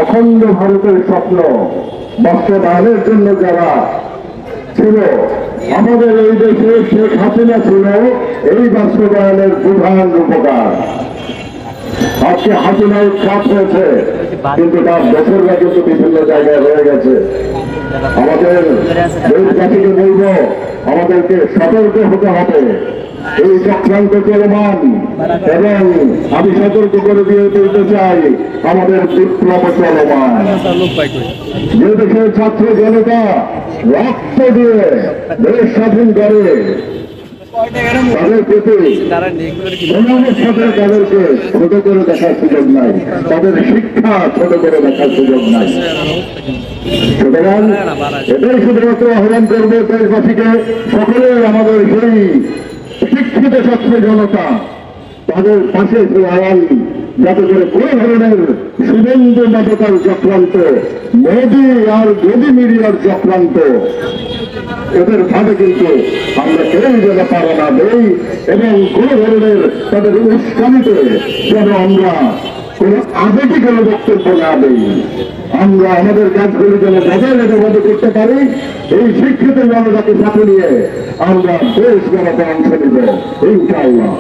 অখণ্ড ভারতের স্বপ্ন বাস্তবায়নের জন্য যারা ছিল, আমাদের এই দেশে শেখ হাসিনা ছিল এই বাস্তবায়নের প্রধান রূপকার। আজকে হাসিনার খাত হয়েছে, কিন্তু তার বছররা কিন্তু বিভিন্ন জায়গায় রয়ে গেছে। আমাদের দেশবাসীকে বলব, আমাদেরকে সতর্ক হতে হবে। এই চক্রান্ত চলমান, এবং আমি সতর্ক করে দিয়ে বলতে চাই, আমাদের বিপ্লব চলমান। যে দেশের ছাত্র জনতা রক্ত দিয়ে দেশ স্বাধীন করে, তাদের প্রতি অনাবশ্যকের তাদেরকে ছোট করে দেখার সুযোগ নাই, তাদের শিক্ষা ছোট করে দেখার সুযোগ নাই। সুতরাং এটাই শুধুমাত্র আহ্বান করবে দেশবাসীকে, সকলে আমাদের সেই শিক্ষিত ছাত্র জনতা তাদের পাশে আড়াল, যাতে করে কোন ধরনের সুবন্ধু মাদকার চক্রান্ত, মোদী আর মোদী মিডিয়ার চক্রান্ত, এদের ভাবে কিন্তু আমরা কেউই যেন পারা না দেই, এবং কোন ধরনের তাদের উস্কানিতে যেন আমরা কোন আবেগী কোনো বক্তব্য না দেই। আমরা আমাদের কাজগুলি যেন যথাযথভাবে করতে পারি, এই শিক্ষিত জনতাকে সাথে নিয়ে আমরা দেশ জনতা অংশ নিব ইনশাআল্লাহ।